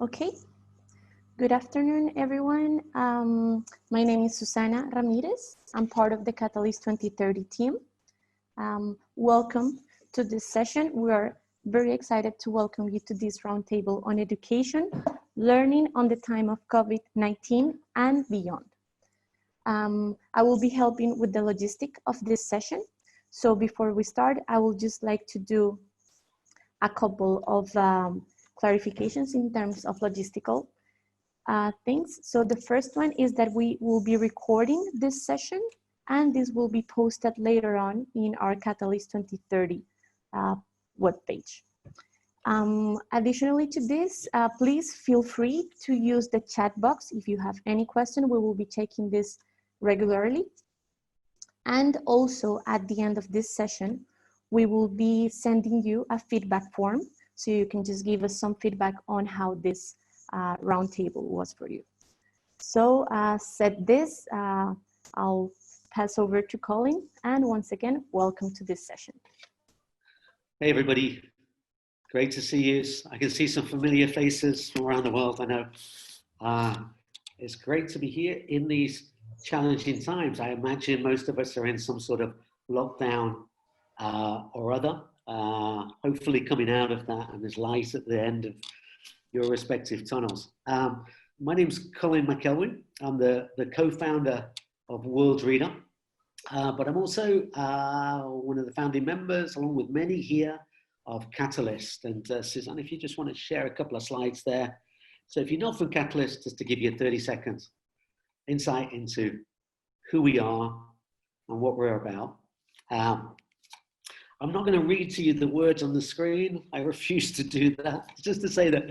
Okay, good afternoon, everyone. My name is Susanna Ramirez. I'm part of the Catalyst 2030 team. Welcome to this session. We are very excited to welcome you to this roundtable on education, learning on the time of COVID-19 and beyond. I will be helping with the logistic of this session. So before we start, I would just like to do a couple of clarifications in terms of logistical things. So the first one is that we will be recording this session, and this will be posted later on in our Catalyst 2030 webpage. Additionally to this, please feel free to use the chat box if you have any question. We will be taking this regularly. And also at the end of this session, we will be sending you a feedback form, so you can just give us some feedback on how this roundtable was for you. So said this, I'll pass over to Colin, and once again, welcome to this session. Hey everybody, great to see you. I can see some familiar faces from around the world, I know. It's great to be here in these challenging times. I imagine most of us are in some sort of lockdown or other, hopefully coming out of that, and there's light at the end of your respective tunnels. My name's Colin McElwin. I'm the co-founder of World Reader, but I'm also one of the founding members, along with many here, of Catalyst. And Susanna, if you just want to share a couple of slides there. So if you're not from Catalyst, just to give you 30 seconds insight into who we are and what we're about. I'm not going to read to you the words on the screen. I refuse to do that. Just to say that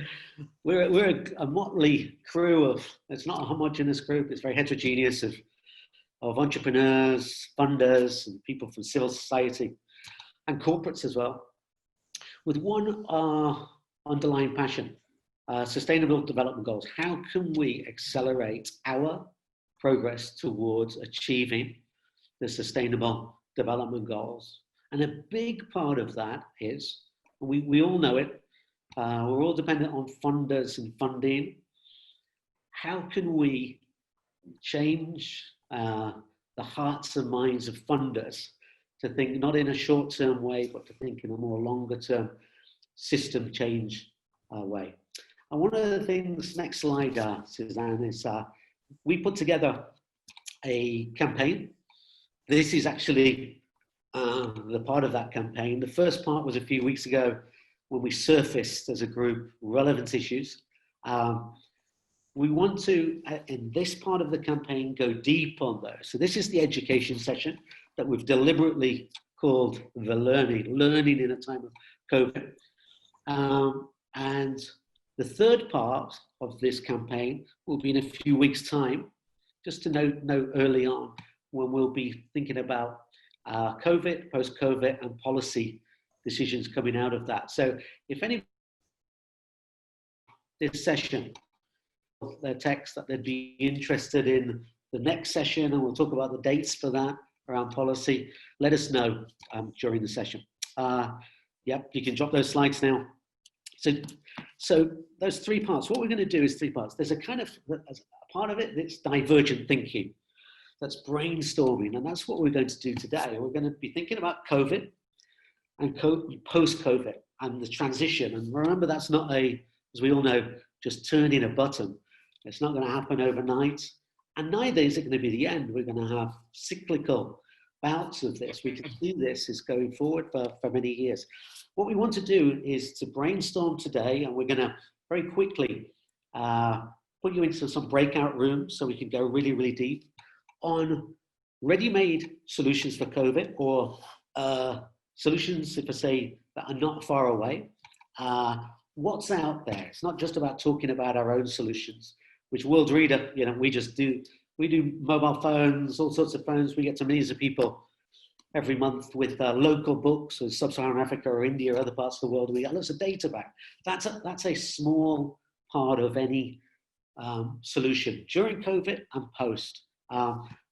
we're a motley crew of, it's not a homogeneous group, it's very heterogeneous of entrepreneurs, funders, and people from civil society and corporates as well, with one underlying passion, sustainable development goals. How can we accelerate our progress towards achieving the sustainable development goals? And a big part of that is, we all know it, we're all dependent on funders and funding. How can we change the hearts and minds of funders to think not in a short-term way, but to think in a more longer-term system change way? And one of the things, next slide, Suzanne, is we put together a campaign. This is actually the part of that campaign. The first part was a few weeks ago when we surfaced as a group relevant issues. We want to, in this part of the campaign, go deep on those. So this is the education session that we've deliberately called the learning in a time of COVID. And the third part of this campaign will be in a few weeks' time, just to note early on, when we'll be thinking about COVID, post-COVID, and policy decisions coming out of that. So if any this session, their text that they'd be interested in the next session, and we'll talk about the dates for that around policy, let us know during the session. Yep, you can drop those slides now. So those three parts, what we're going to do is three parts. There's a kind of a part of it that's divergent thinking. That's brainstorming, and that's what we're going to do today. We're going to be thinking about COVID and post-COVID and the transition. And remember, that's not as we all know, just turning a button. It's not going to happen overnight, and neither is it going to be the end. We're going to have cyclical bouts of this. We can see this is going forward for many years. What we want to do is to brainstorm today, and we're going to very quickly put you into some breakout rooms so we can go really, really deep on ready-made solutions for COVID, or solutions, if I say, that are not far away. What's out there? It's not just about talking about our own solutions, which World Reader, you know, we do mobile phones, all sorts of phones. We get to millions of people every month with local books in Sub-Saharan Africa or India or other parts of the world. And we get lots of data back. That's a small part of any solution during COVID and post.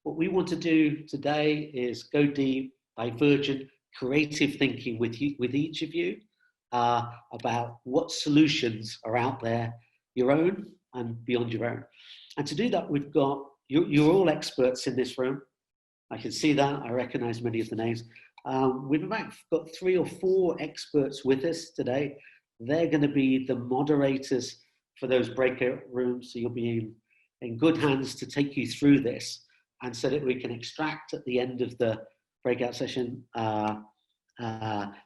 What we want to do today is go deep, divergent, creative thinking with each of you about what solutions are out there your own and beyond your own. And to do that, we've got, you're all experts in this room. I can see that. I recognize many of the names. We've got 3 or 4 experts with us today. They're going to be the moderators for those breakout rooms. So you'll be in good hands to take you through this, and so that we can extract at the end of the breakout session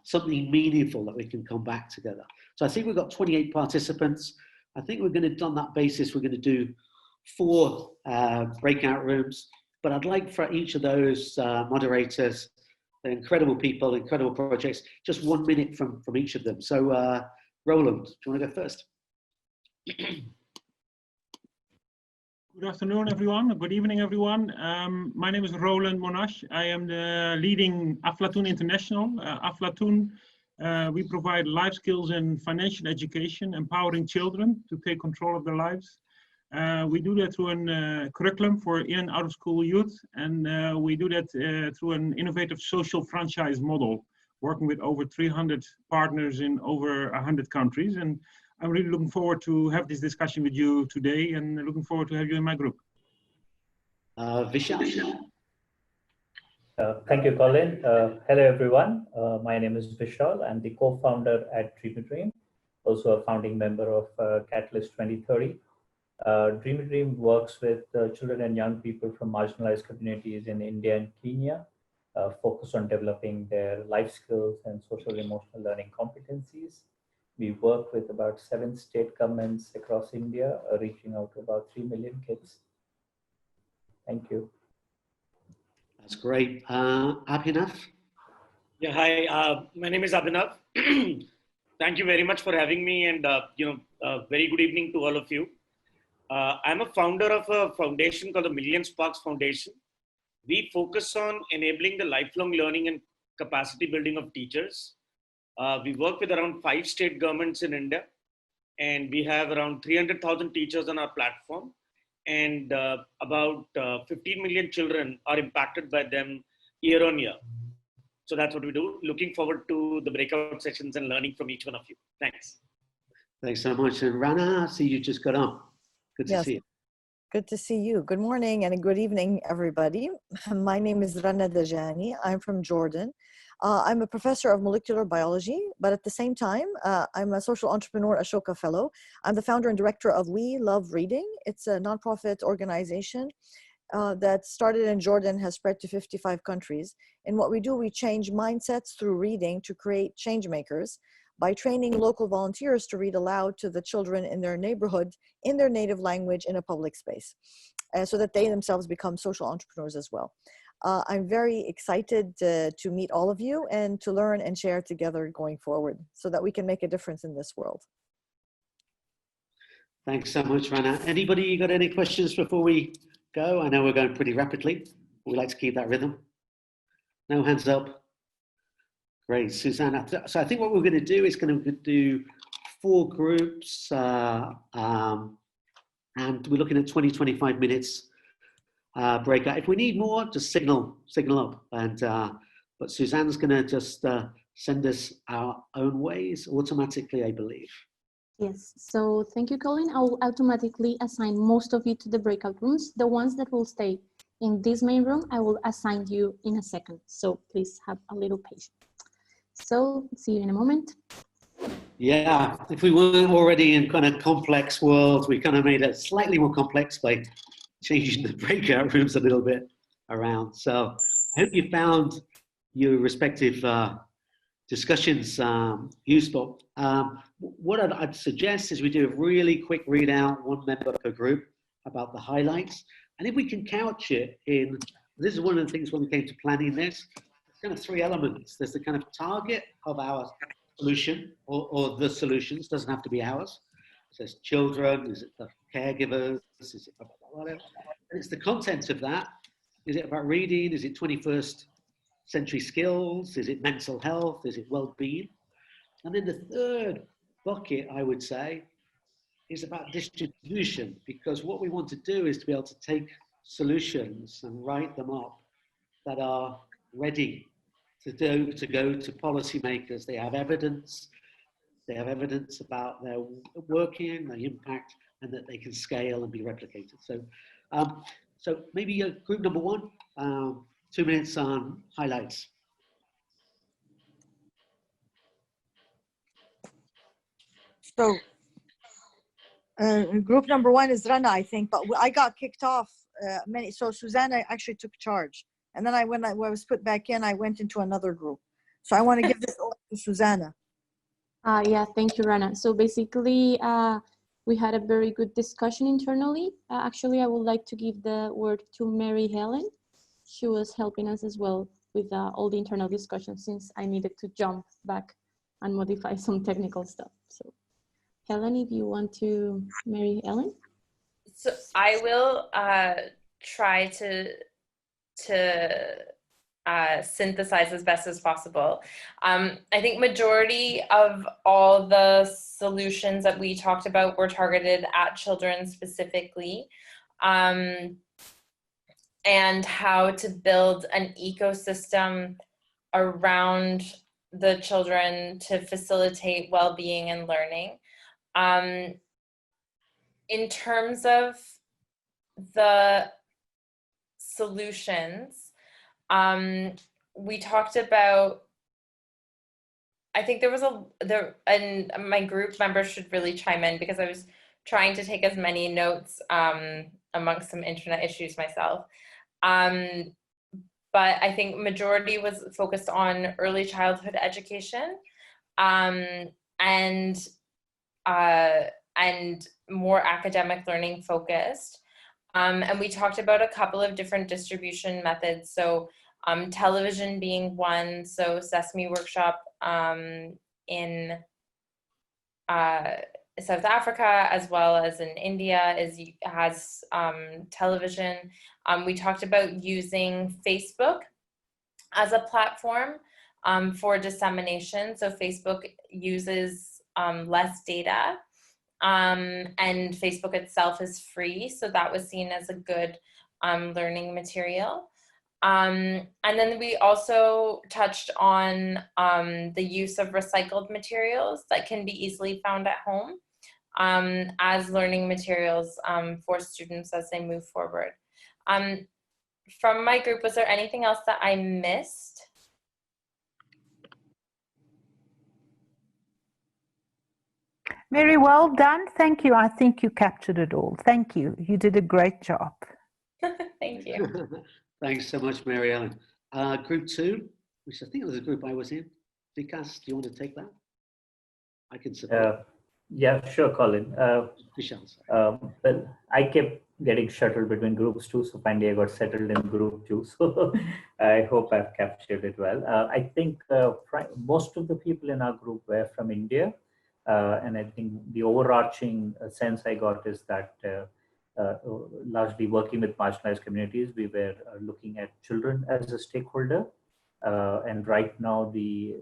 something meaningful that we can come back together. So I think we've got 28 participants. I think we're going to, on that basis, we're going to do 4 breakout rooms. But I'd like for each of those moderators, they're incredible people, incredible projects, just 1 minute from each of them. So Roland, do you want to go first? Good afternoon, everyone. Good evening, everyone. My name is Roland Monash. I am the leading Aflatun International. Aflatun, we provide life skills and financial education, empowering children to take control of their lives. We do that through a curriculum for in and out of school youth, and we do that through an innovative social franchise model, working with over 300 partners in over 100 countries. And I'm really looking forward to have this discussion with you today, and looking forward to have you in my group. Vishal. Thank you, Colin. Hello, everyone. My name is Vishal. I'm the co-founder at Dream, also a founding member of Catalyst 2030. Dream works with children and young people from marginalized communities in India and Kenya, focused on developing their life skills and social emotional learning competencies. We work with about 7 state governments across India, reaching out to about 3 million kids. Thank you. That's great. Abhinav? Yeah, hi, my name is Abhinav. Thank you very much for having me, and very good evening to all of you. I'm a founder of a foundation called the Million Sparks Foundation. We focus on enabling the lifelong learning and capacity building of teachers. We work with around 5 state governments in India, and we have around 300,000 teachers on our platform, and about 15 million children are impacted by them year on year. So that's what we do. Looking forward to the breakout sessions and learning from each one of you. Thanks. Thanks so much. And Rana, I see you just got on. Good to see you. Good to see you. Good morning and good evening, everybody. My name is Rana Dajani. I'm from Jordan. I'm a professor of molecular biology, but at the same time, I'm a social entrepreneur Ashoka Fellow. I'm the founder and director of We Love Reading. It's a nonprofit organization that started in Jordan, has spread to 55 countries. And what we do, we change mindsets through reading to create change makers by training local volunteers to read aloud to the children in their neighborhood in their native language in a public space, so that they themselves become social entrepreneurs as well. I'm very excited to meet all of you and to learn and share together going forward so that we can make a difference in this world. Thanks so much, Rana. Anybody got any questions before we go? I know we're going pretty rapidly. We like to keep that rhythm. No hands up. Great, Susanna. So I think what we're going to do is going to do 4 groups, and we're looking at 20, 25 minutes breakout. If we need more, just signal up. And but Suzanne's going to just send us our own ways automatically, I believe. Yes, so thank you, Colin. I will automatically assign most of you to the breakout rooms. The ones that will stay in this main room, I will assign you in a second. So please have a little patience. So see you in a moment. Yeah, if we weren't already in kind of complex worlds, we kind of made it slightly more complex by changing the breakout rooms a little bit around. So I hope you found your respective discussions useful. What I'd suggest is we do a really quick readout, 1 member per group, about the highlights. And if we can couch it in, this is one of the things when we came to planning this, there's kind of 3 elements. There's the kind of target of our solution or the solutions, doesn't have to be ours. So it's children, is it the caregivers, is it whatever. And it's the content of that. Is it about reading? Is it 21st century skills? Is it mental health? Is it well-being? And then the 3rd bucket, I would say, is about distribution, because what we want to do is to be able to take solutions and write them up that are ready to go to policymakers. They have evidence, they have evidence about their working, the impact, and that they can scale and be replicated. So maybe group number one, 2 minutes on highlights. So group number one is Rana, I think, but I got kicked off so Susanna actually took charge. And then when I was put back in, I went into another group. So I want to give this over to Susanna. Yeah, thank you, Rana. So basically, we had a very good discussion internally. Actually, I would like to give the word to Mary Helen. She was helping us as well with all the internal discussions since I needed to jump back and modify some technical stuff. So Helen, if you want to, Mary Helen. So I will try to synthesize as best as possible. I think majority of all the solutions that we talked about were targeted at children specifically, and how to build an ecosystem around the children to facilitate well-being and learning. In terms of the solutions, we talked about, I think and my group members should really chime in because I was trying to take as many notes amongst some internet issues myself. But I think majority was focused on early childhood education, and more academic learning focused. And we talked about a couple of different distribution methods. So television being one. So Sesame Workshop in South Africa, as well as in India, has television. We talked about using Facebook as a platform for dissemination. So Facebook uses less data, and Facebook itself is free. So that was seen as a good learning material. And then we also touched on the use of recycled materials that can be easily found at home as learning materials for students as they move forward. From my group, was there anything else that I missed? Very well done. Thank you. I think you captured it all. Thank you. You did a great job. Thank you. Thanks so much, Mary Ellen. Group two, which I think was a group I was in. Vikas, do you want to take that? I can support. Yeah, sure, Colin. Vishal, Well, I kept getting shuttled between groups too, so finally I got settled in group two. So I hope I've captured it well. I think most of the people in our group were from India. And I think the overarching sense I got is that largely working with marginalized communities, we were looking at children as a stakeholder. And right now, the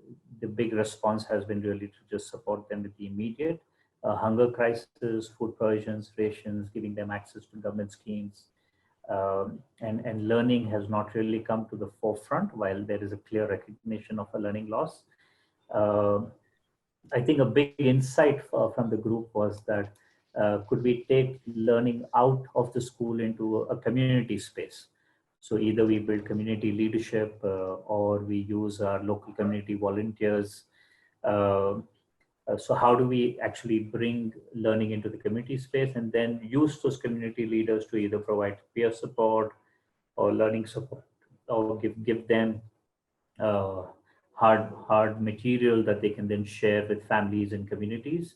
big response has been really to just support them with the immediate hunger crisis, food provisions, rations, giving them access to government schemes. And learning has not really come to the forefront while there is a clear recognition of a learning loss. I think a big insight from the group was that could we take learning out of the school into a community space? So either we build community leadership or we use our local community volunteers. So how do we actually bring learning into the community space and then use those community leaders to either provide peer support or learning support or give them hard material that they can then share with families and communities,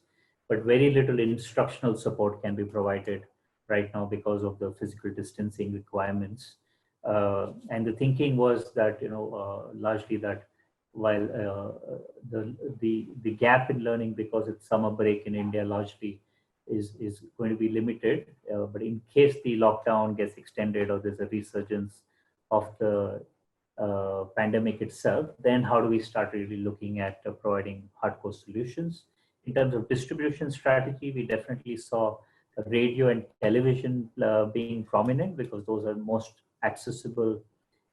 but very little instructional support can be provided right now because of the physical distancing requirements. And the thinking was that, largely that while the gap in learning because it's summer break in India largely is going to be limited, but in case the lockdown gets extended or there's a resurgence of the pandemic itself, then how do we start really looking at providing hardcore solutions? In terms of distribution strategy, we definitely saw radio and television being prominent because those are most accessible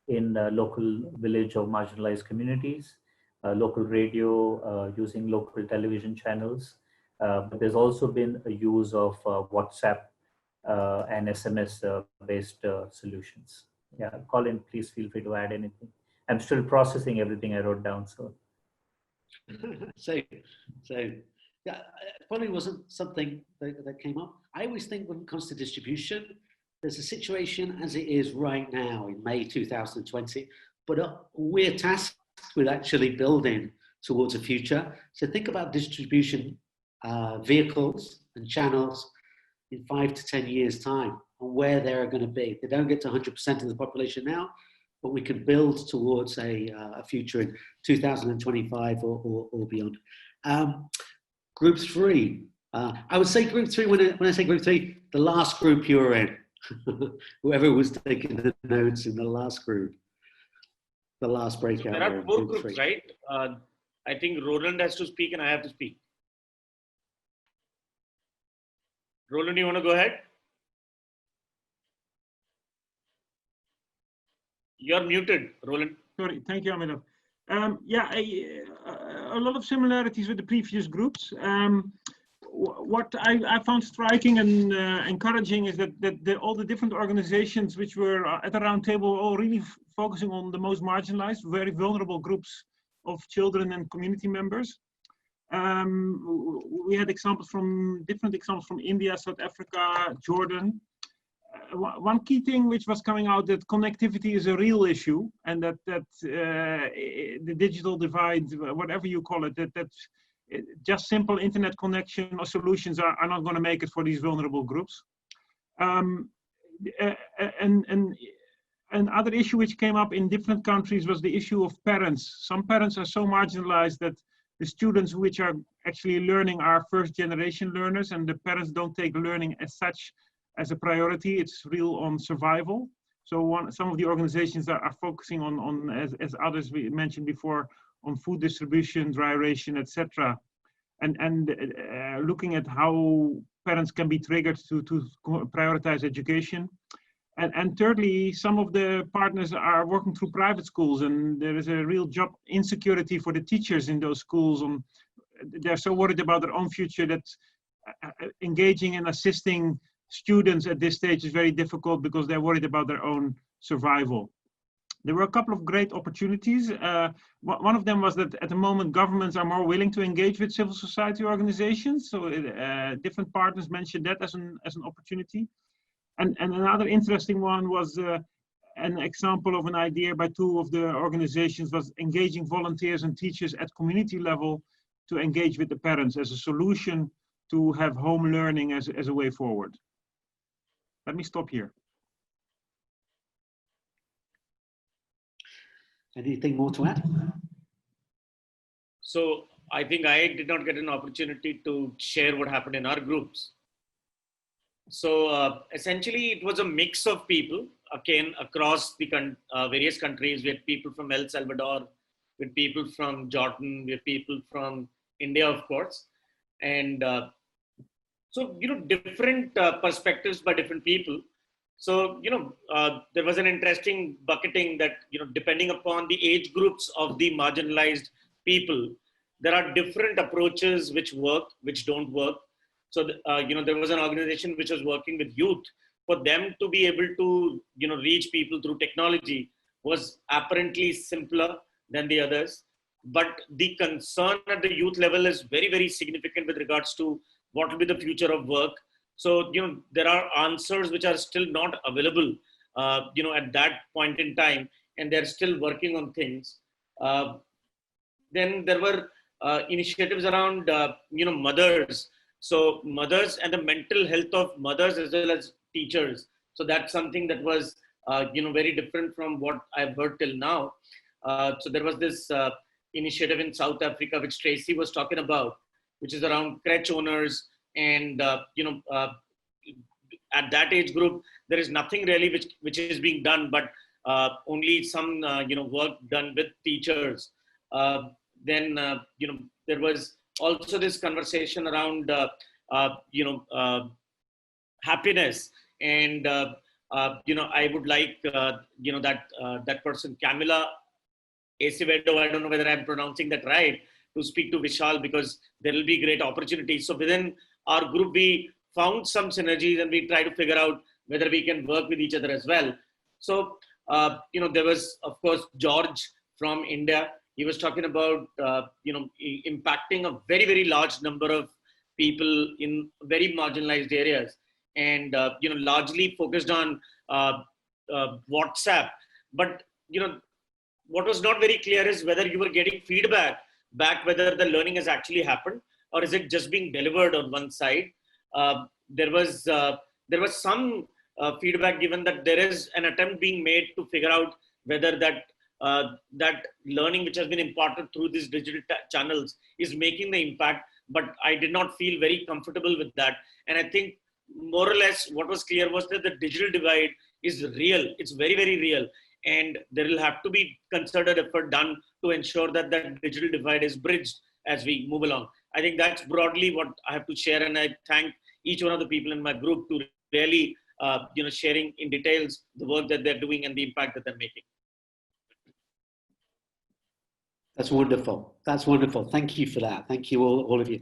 in local village or marginalized communities. local radio, using local television channels. But there's also been a use of WhatsApp and SMS based solutions. Yeah, Colin, please feel free to add anything. I'm still processing everything I wrote down. So, so yeah, it probably wasn't something that came up. I always think when it comes to distribution, there's a situation as it is right now in May 2020, but we're tasked with actually building towards a future. So think about distribution vehicles and channels in 5 to 10 years' time and where they're going to be. They don't get to 100% of the population now, but we can build towards a future in 2025 or beyond. Group 3. I would say group 3, when I say group 3, the last group you were in. Whoever was taking the notes in the last group, the last breakout. So there are 4 groups, right? I think Roland has to speak and I have to speak. Roland, you want to go ahead? You're muted, Roland. Sorry, thank you, Abhinav. Yeah, a lot of similarities with the previous groups. What I found striking and encouraging is that all the different organizations which were at the roundtable all really focusing on the most marginalized, very vulnerable groups of children and community members. We had different examples from India, South Africa, Jordan. One key thing which was coming out, that connectivity is a real issue, and that the digital divide, whatever you call it, that just simple internet connection or solutions are not going to make it for these vulnerable groups. Another issue which came up in different countries was the issue of parents. Some parents are so marginalized that the students which are actually learning are first generation learners, and the parents don't take learning as such as a priority. It's real on survival. So some of the organizations that are focusing on as others we mentioned before, on food distribution, dry ration, etc. And looking at how parents can be triggered to prioritize education. And thirdly, some of the partners are working through private schools, and there is a real job insecurity for the teachers in those schools. They're so worried about their own future that engaging and assisting students at this stage is very difficult because they're worried about their own survival. There were a couple of great opportunities. One of them was that at the moment governments are more willing to engage with civil society organizations. So different partners mentioned that as an opportunity. And another interesting one was an example of an idea by 2 of the organizations was engaging volunteers and teachers at community level to engage with the parents as a solution to have home learning as a way forward. Let me stop here. Anything more to add? So I think I did not get an opportunity to share what happened in our groups. So essentially it was a mix of people, again, across the various countries. We had people from El Salvador, with people from Jordan, with people from India, of course. And so, different perspectives by different people. So, there was an interesting bucketing that, depending upon the age groups of the marginalized people, there are different approaches which work, which don't work. So, there was an organization which was working with youth. For them to be able to, reach people through technology was apparently simpler than the others. But the concern at the youth level is very, very significant with regards to what will be the future of work. So, there are answers which are still not available, at that point in time, and they're still working on things. Then there were initiatives around, mothers. So mothers and the mental health of mothers as well as teachers. So that's something that was, very different from what I've heard till now. So there was this initiative in South Africa, which Tracy was talking about, which is around crèche owners. And, at that age group, there is nothing really which is being done, but only some, work done with teachers. Then, there was also this conversation around, happiness. And, I would like, that person, Camilla, Acevedo, I don't know whether I'm pronouncing that right, to speak to Vishal, because there will be great opportunities. So within our group, we found some synergies and we try to figure out whether we can work with each other as well. So, there was, of course, George from India. He was talking about, impacting a very, very large number of people in very marginalized areas, and, largely focused on WhatsApp. But, what was not very clear is whether you were getting feedback back, whether the learning has actually happened, or is it just being delivered on one side. There was some feedback given that there is an attempt being made to figure out whether that learning which has been imparted through these digital channels is making the impact, but I did not feel very comfortable with that. And I think more or less what was clear was that the digital divide is real. It's very, very real. And there will have to be concerted effort done to ensure that that digital divide is bridged as we move along. I think that's broadly what I have to share. And I thank each one of the people in my group to really, sharing in details the work that they're doing and the impact that they're making. That's wonderful. That's wonderful. Thank you for that. Thank you, all of you.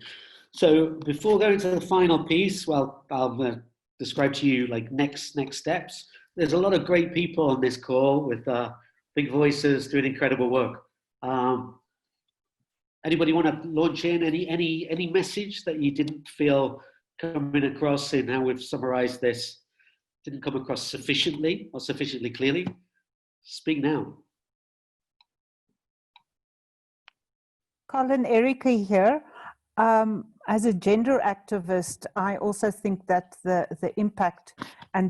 So before going to the final piece, well, I'll describe to you like next steps. There's a lot of great people on this call with big voices doing incredible work. Anybody want to launch in any message that you didn't feel coming across in how we've summarized this, didn't come across sufficiently or sufficiently clearly? Speak now. Colin, Erica here. As a gender activist, I also think that the impact and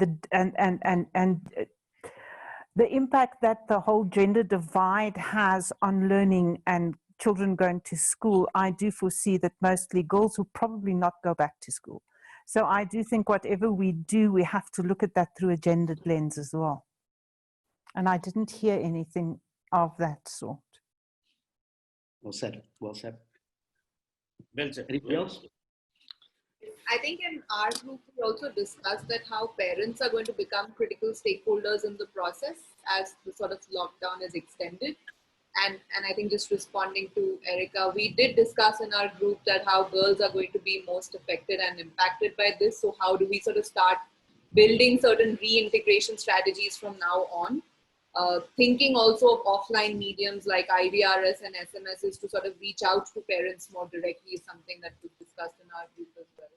the impact that the whole gender divide has on learning and children going to school, I do foresee that mostly girls will probably not go back to school. So I do think whatever we do, we have to look at that through a gendered lens as well. And I didn't hear anything of that sort. Well said. Well said. Well said. Anybody else? I think in our group, we also discussed that how parents are going to become critical stakeholders in the process as the sort of lockdown is extended. And I think just responding to Erica, we did discuss in our group that how girls are going to be most affected and impacted by this. So how do we sort of start building certain reintegration strategies from now on? Thinking also of offline mediums like IVRS and SMSs to sort of reach out to parents more directly is something that was discussed in our group as well.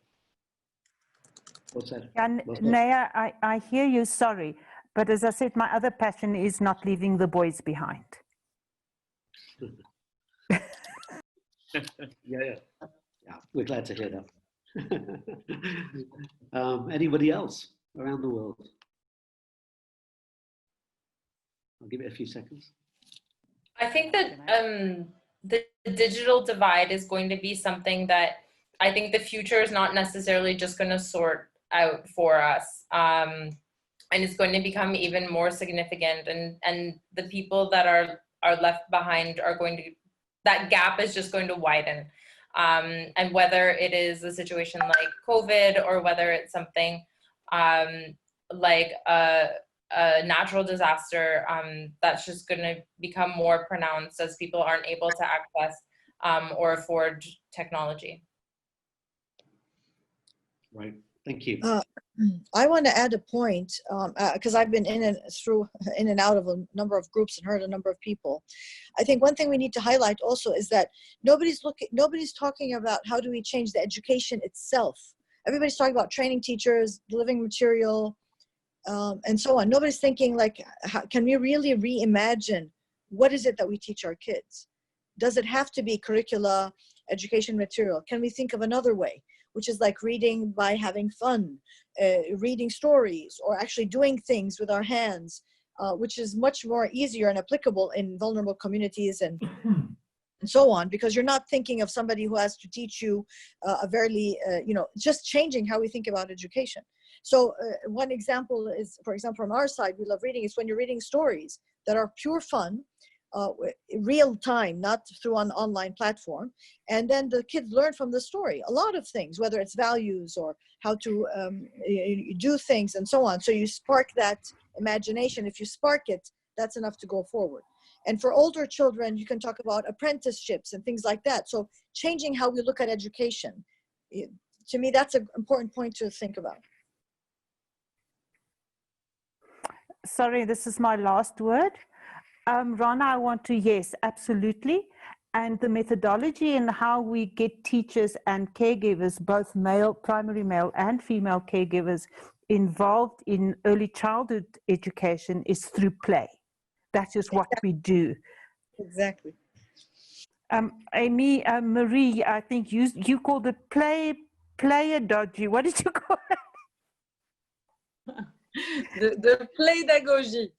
What's that? And Naya, I hear you, sorry. But as I said, my other passion is not leaving the boys behind. Yeah, we're glad to hear that. Anybody else around the world? I'll give it a few seconds. I think that the digital divide is going to be something that I think the future is not necessarily just going to sort out for us. And it's going to become even more significant. And the people that are left behind are going to, that gap is just going to widen. And whether it is a situation like COVID or whether it's something like a natural disaster, that's just going to become more pronounced as people aren't able to access or afford technology. Right. Thank you. I want to add a point because I've been in and out of a number of groups and heard a number of people. I think one thing we need to highlight also is that nobody's talking about how do we change the education itself. Everybody's talking about training teachers, delivering material, and so on. Nobody's thinking like, can we really reimagine what is it that we teach our kids? Does it have to be curricula, education material? Can we think of another way, which is like reading by having fun, reading stories, or actually doing things with our hands, which is much more easier and applicable in vulnerable communities and so on, because you're not thinking of somebody who has to teach you a very, just changing how we think about education. So one example is, for example, on our side, we love reading, is when you're reading stories that are pure fun, real time, not through an online platform. And then the kids learn from the story a lot of things, whether it's values or how to do things and so on. So you spark that imagination. If you spark it, that's enough to go forward. And for older children, you can talk about apprenticeships and things like that. So changing how we look at education. To me, that's an important point to think about. Sorry, this is my last word. Rana, I want to, yes, absolutely. And the methodology and how we get teachers and caregivers, both male, primary male and female caregivers, involved in early childhood education is through play. That is what we do. Exactly. Amy, Marie, I think you called it player-dodgy. What did you call it? the pedagogy.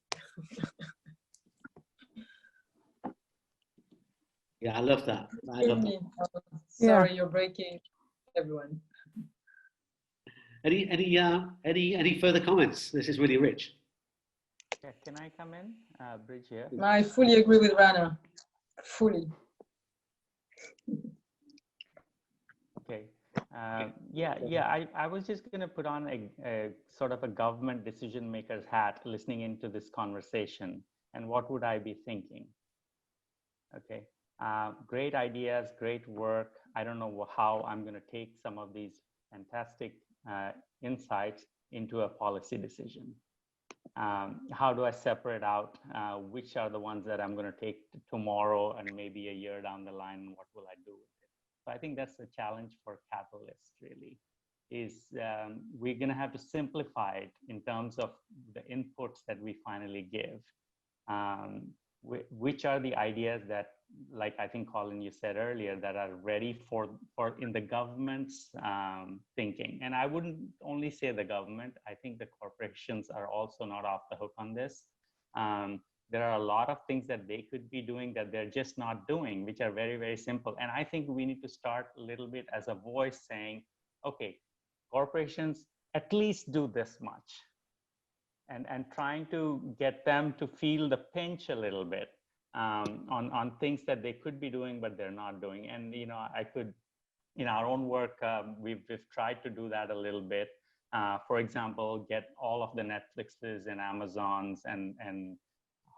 Yeah, I love that. I love that. Sorry, you're breaking, everyone. Any further comments? This is really rich. Yeah, can I come in? Bridge here. I fully agree with Rana. Fully. Okay. I was just going to put on a sort of a government decision maker's hat listening into this conversation. And what would I be thinking? Okay. Great ideas, great work. I don't know how I'm going to take some of these fantastic insights into a policy decision. How do I separate out which are the ones that I'm going to take tomorrow and maybe a year down the line, and what will I do with it? So I think that's the challenge for catalysts, really, is we're going to have to simplify it in terms of the inputs that we finally give. Which are the ideas that, like I think Colin, you said earlier, that are ready for in the government's thinking. And I wouldn't only say the government. I think the corporations are also not off the hook on this. There are a lot of things that they could be doing that they're just not doing, which are very, very simple. And I think we need to start a little bit as a voice saying, okay, corporations at least do this much. And trying to get them to feel the pinch a little bit on things that they could be doing, but they're not doing. And, I could, in our own work, we've tried to do that a little bit. For example, get all of the Netflixes and Amazons and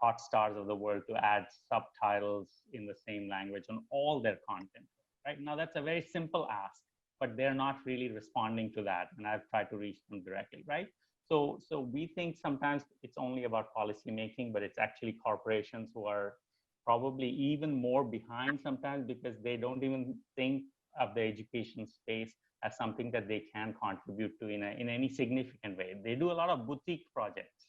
Hotstars of the world to add subtitles in the same language on all their content. Right now, that's a very simple ask, but they're not really responding to that. And I've tried to reach them directly, right? So we think sometimes it's only about policy making, but it's actually corporations who are probably even more behind sometimes because they don't even think of the education space as something that they can contribute to in any significant way. They do a lot of boutique projects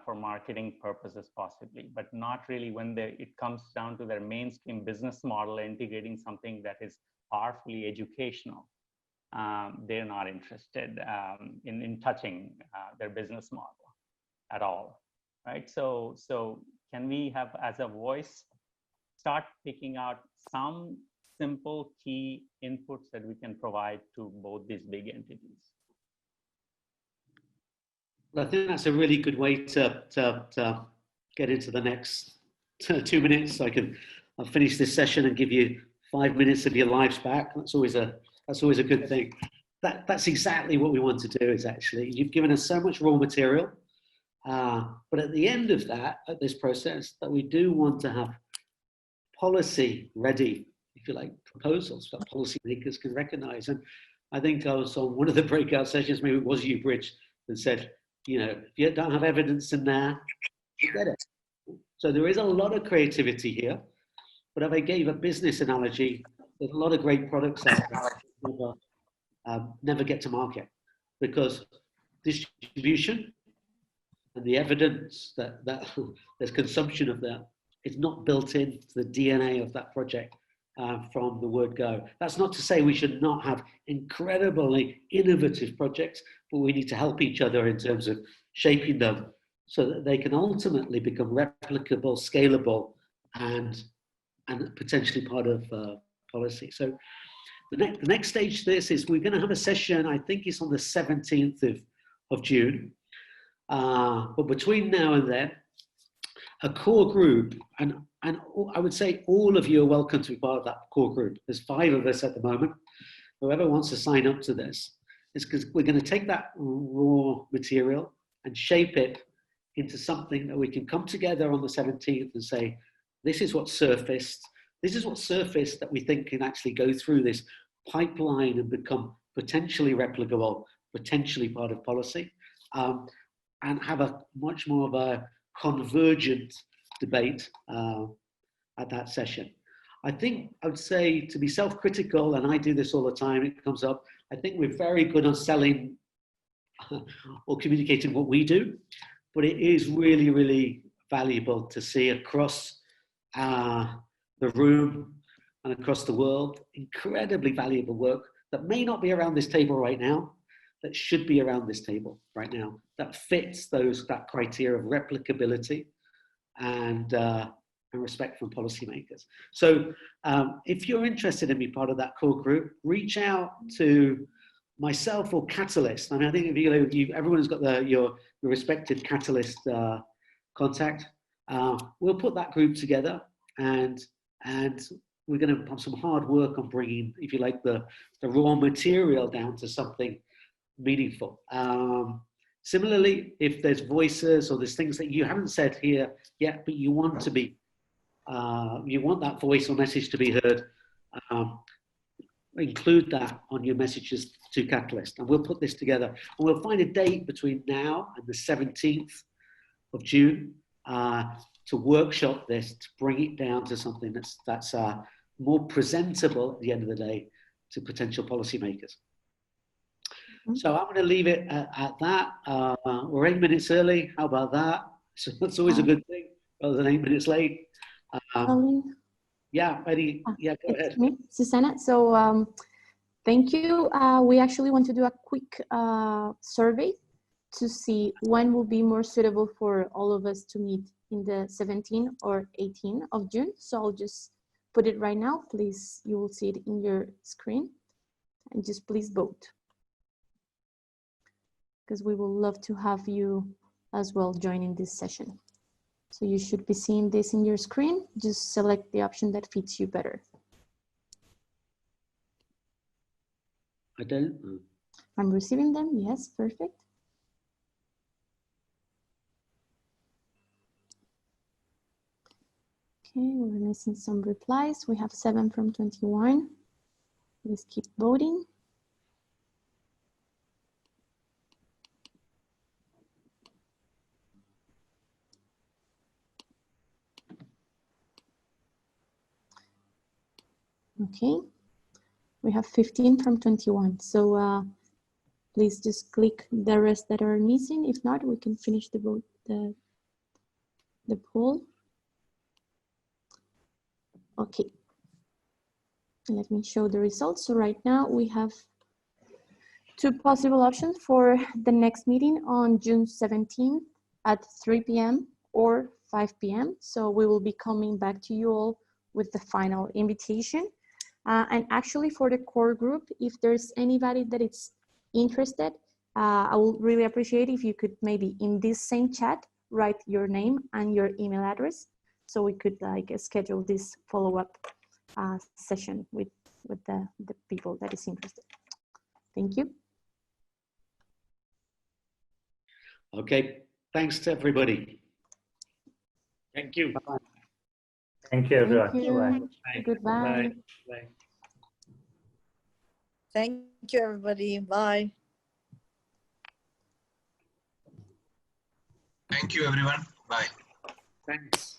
for marketing purposes possibly, but not really when it comes down to their mainstream business model, integrating something that is powerfully educational. They're not interested in touching their business model at all, right? So can we have, as a voice, start picking out some simple key inputs that we can provide to both these big entities? Well, I think that's a really good way to get into the next 2 minutes. So I'll finish this session and give you 5 minutes of your lives back. That's always a good thing. That's exactly what we want to do. Is actually, you've given us so much raw material, but at the end of this process, that we do want to have policy ready, if you like, proposals that policymakers can recognize. And I think I was on one of the breakout sessions, maybe it was you, Bridge, that said, if you don't have evidence in there, forget it. So there is a lot of creativity here. But if I gave a business analogy, there's a lot of great products out there that never get to market because distribution and the evidence that there's consumption of that is not built into the DNA of that project from the word go. That's not to say we should not have incredibly innovative projects, but we need to help each other in terms of shaping them so that they can ultimately become replicable, scalable, and potentially part of policy. So the next stage to this is we're going to have a session, I think it's on the 17th of June. But between now and then, a core group, and I would say all of you are welcome to be part of that core group. There's 5 of us at the moment. Whoever wants to sign up to this is because we're going to take that raw material and shape it into something that we can come together on the 17th and say, this is what surfaced. This is what surfaced that we think can actually go through this pipeline and become potentially replicable, potentially part of policy, and have a much more of a convergent debate at that session. I think I would say, to be self-critical, and I do this all the time, it comes up, I think we're very good on selling or communicating what we do, but it is really, really valuable to see across the room and across the world, incredibly valuable work that may not be around this table right now, that should be around this table right now, that fits that criteria of replicability and respect from policymakers. So if you're interested in being part of that core group, reach out to myself or Catalyst. I mean, I think if everyone's got your respected Catalyst contact. We'll put that group together, and we're going to have some hard work on bringing, if you like, the raw material down to something meaningful. Similarly, if there's voices or there's things that you haven't said here yet, but you want to be, you want that voice or message to be heard, include that on your messages to Catalyst, and we'll put this together. And we'll find a date between now and the 17th of June to workshop this, to bring it down to something that's more presentable at the end of the day to potential policymakers. So I'm going to leave it at that. We're 8 minutes early. How about that? So that's always a good thing, rather than 8 minutes late. Colin? Yeah, Eddie. Yeah, go ahead. Me, Susanna. So thank you. We actually want to do a quick survey to see when will be more suitable for all of us to meet in the 17 or 18 of June. So I'll just put it right now. Please, you will see it in your screen, and just please vote, because we will love to have you as well joining this session. So you should be seeing this in your screen. Just select the option that fits you better. I don't. I'm receiving them. Yes, perfect. Okay, we're missing some replies. We have 7 from 21. Let's keep voting. Okay, we have 15 from 21. So please just click the rest that are missing. If not, we can finish the vote, the poll. Okay, let me show the results. So right now we have 2 possible options for the next meeting on June 17th at 3 p.m. or 5 p.m. So we will be coming back to you all with the final invitation. And actually for the core group, if there's anybody that is interested, I would really appreciate if you could maybe in this same chat, write your name and your email address, so we could like schedule this follow-up session with the people that is interested. Thank you. Okay, thanks to everybody. Thank you. Bye-bye. Thank you, everyone. Thank you. Bye. Goodbye. Bye. Thank you, everybody. Bye. Thank you, everyone. Bye. Thanks.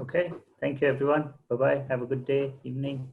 Okay, thank you, everyone. Bye-bye. Have a good day, evening.